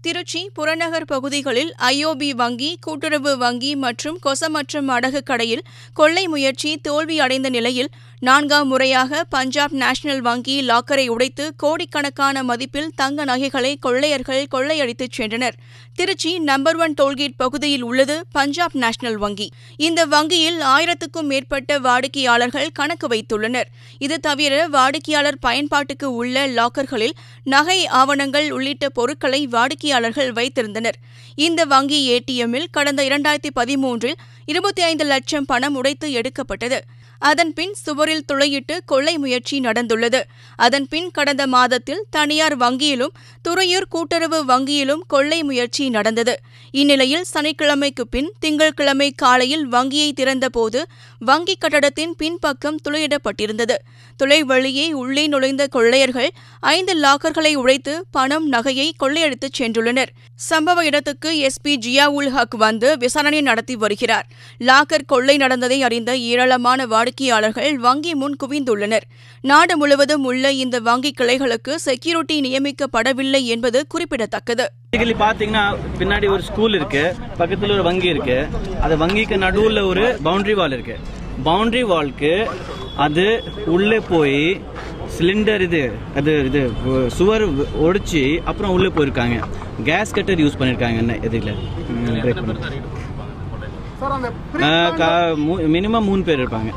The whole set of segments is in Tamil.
திருச்சி புறநகர் பகுதிகளில் ஐஓபி வங்கி, கூட்டுறவு வங்கி மற்றும் கொசமற்றம் அடகு கடையில் கொள்ளை முயற்சி தோல்வியடைந்த நிலையில் 4ஆம் முறையாக பஞ்சாப் நேஷனல் வங்கி லாக்கரை உடைத்து கோடிக்கணக்கான மதிப்பில் தங்க நகைகளை கொள்ளையர்கள் கொள்ளையடித்துச் சென்றனர். திருச்சி நம்பர் 1 டோல்கேட் பகுதியில் உள்ளது பஞ்சாப் நேஷனல் வங்கி. இந்த வங்கியில் 1000க்கும் மேற்பட்ட வாடிக்கையாளர்கள் கணக்கு வைத்துள்ளனர். இது தவிர வாடிக்கையாளர் பயன்பாட்டுக்கு உள்ள லாக்கர்களில் நகை, ஆவணங்கள் உள்ளிட்ட பொருட்களை வாடிக்கையாளர்கள் வைத்திருந்தனர். இந்த வங்கி ஏடிஎம்மில் கடந்த 2013இல் 25 லட்சம் பணம் உடைத்து எடுக்கப்பட்டது. அதன்பின் சுவரில் துளையிட்டு கொள்ளை முயற்சி நடந்துள்ளது. அதன்பின் கடந்த மாதத்தில் தனியார் வங்கியிலும் துறையூர் கூட்டுறவு வங்கியிலும் கொள்ளை முயற்சி நடந்தது. இந்நிலையில் சனிக்கிழமைக்கு பின் திங்கட்கிழமை காலையில் வங்கியை திறந்தபோது வங்கி கட்டடத்தின் பின்பக்கம் துளையிடப்பட்டிருந்தது. துளை வழியே உள்ளே நுழைந்த கொள்ளையர்கள் 5 லாக்கர்களை உடைத்து பணம், நகையை கொள்ளையடித்துச் சென்றுள்ளனர். சம்பவ இடத்துக்கு எஸ்பி ஜியா-உல் ஹக் வந்து விசாரணை நடத்தி வருகிறார். லாக்கர் கொள்ளை நடந்ததை அறிந்த ஏராளமான வாடிக்கையாளர்கள் வங்கி முன் குவிந்துள்ளனர். நாடு முழுவதும் உள்ள இந்த வங்கி கிளைகளுக்கு செக்யூரிட்டி நியமிக்கப்படவில்லை என்பது குறிப்பிடத்தக்கது. பாத்தீங்கன்னா பின்னாடி ஒரு ஸ்கூல் இருக்கு, பக்கத்துல ஒரு வங்கி இருக்கு. அது வங்கிக்கு நடுவுல ஒரு பவுண்டரி வால் இருக்கு. பவுண்டரி வால்க்கு அது உள்ளே போய் சிலிண்டர் இது சுவர் ஒடிச்சு அப்புறம் உள்ளே போயிருக்காங்க. கேஸ் கட்டர் யூஸ் பண்ணிருக்காங்க. இதுல மினிமம் 3 பேர் இருப்பாங்க.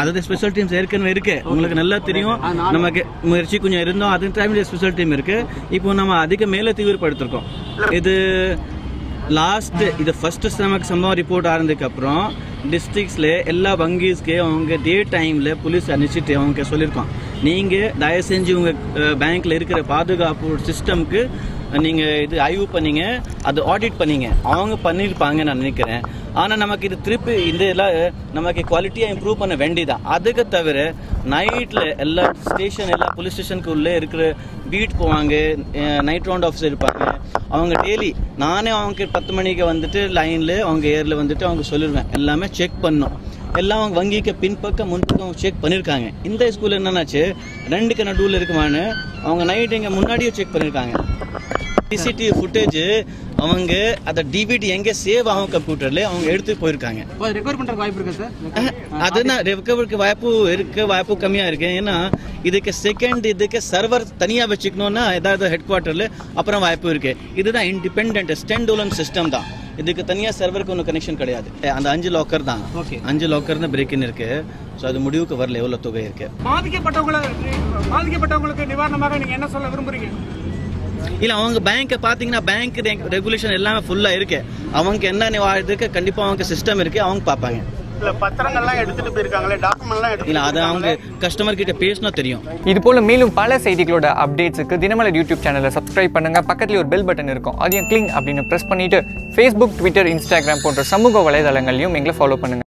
அதாவது ஸ்பெஷல் டீம்ஸ் ஏற்கனவே இருக்கு, உங்களுக்கு நல்லா தெரியும். நமக்கு முயற்சி கொஞ்சம் இருந்தோம், அது டைம்ல ஸ்பெஷல் டீம் இருக்கு. இப்போ நம்ம அதிக மேல தீவிரப்படுத்திருக்கோம். இது லாஸ்ட் இது ஃபர்ஸ்ட் நமக்கு சம்பவம் ரிப்போர்ட் ஆனதுக்கு அப்புறம் டிஸ்ட்ரிக்ட்ஸ்ல எல்லா வங்கிஸ்க்கு அவங்க டே டைம்ல போலீஸ் அனுப்பிச்சிட்டு அவங்க சொல்லியிருக்கோம், நீங்க தயவு செஞ்சு உங்க பேங்க்ல இருக்கிற பாதுகாப்பு சிஸ்டம்க்கு நீங்க இது ஆய்வு பண்ணீங்க, அது ஆடிட் பண்ணீங்க. அவங்க பண்ணிருப்பாங்க நான் நினைக்கிறேன். ஆனா நமக்கு இது திருப்பி இதெல்லாம் நமக்கு குவாலிட்டியா இம்ப்ரூவ் பண்ண வேண்டியதான். அதுக்கு தவிர நைட்ல எல்லா ஸ்டேஷன் எல்லா போலீஸ் ஸ்டேஷனுக்கு உள்ளே இருக்கிற பீட் போவாங்க, நைட் ரவுண்ட் ஆஃபீஸர் இருப்பாங்க. அவங்க டெய்லி நானே அவங்க 10 மணிக்கு வந்துட்டு லைன்ல அவங்க ஏர்ல வந்துட்டு அவங்க சொல்லிடுவேன், எல்லாமே செக் பண்ணோம். எல்லாம் அவங்க வங்கிக்கு பின்பக்கம் முன்பக்கம் செக் பண்ணிருக்காங்க. இந்த ஸ்கூல்ல என்னன்னாச்சு 2க்கு நடுவில் இருக்குமான்னு அவங்க நைட் எங்க முன்னாடியே செக் பண்ணிருக்காங்க. சிசிடிவி ஃபுட்டேஜ் அவங்க அத டிவிடி எங்க சேவ் ஆகும் கம்ப்யூட்டர்ல அவங்க எடுத்து போயிருக்காங்க. ரெக்கவர் பண்ற வாய்ப்பு இருக்கு சார்? அதுதான் ரெக்கவருக்கு வாய்ப்பு கம்மியா இருக்கு. ஏன்னா இதுக்கு இதுக்கு சர்வர் தனியா வச்சுக்கணும்னா ஏதாவது ஹெட் குவார்டர்ல அப்புறம் வாய்ப்பு இருக்கு. இதுதான் இண்டிபெண்டன்ட் ஸ்டாண்ட் அலோன் சிஸ்டம் தான். இதுக்கு தனியா சர்வருக்கு ஒன்றும் கனெக்ஷன் கிடையாது. அந்த 5 லாக்கர் தான், 5 லாக்கர் தான் பிரேக் இன் இருக்கு. ஸோ அது முடிவுக்கு வரல எவ்வளவு தொகை இருக்கு. பாதிக்கப்பட்டவங்களுக்கு நிவாரணமாக நீங்க என்ன சொல்ல விரும்புறீங்க? இல்ல அவங்க பேங்க பாத்தீங்கன்னா பேங்க் ரெகுலேஷன் எல்லாமே ஃபுல்லா இருக்கு. அவங்க என்ன இதுக்கு கண்டிப்பா அவங்க சிஸ்டம் இருக்கு, அவங்க பாப்பாங்க. பத்திரங்கள்லாம் எடுத்துட்டு போயிருக்காங்களே, டாக்குமெண்ட்லாம் இல்ல அது அவங்க கஸ்டமர் கிட்ட பேசினா தெரியும். இது போல மேலும் பல செய்திகளோட அப்டேட்ஸுக்கு தினமலர் யூடியூப் சேனலை சப்ஸ்கிரைப் பண்ணுங்க. பக்கத்துல ஒரு பெல் பட்டன் இருக்கும், அதையும் கிளிக் அப்படின்னு பிரஸ் பண்ணிட்டு Facebook, Twitter, Instagram போன்ற சமூக வலைதளங்களையும் எங்களை ஃபாலோ பண்ணுங்க.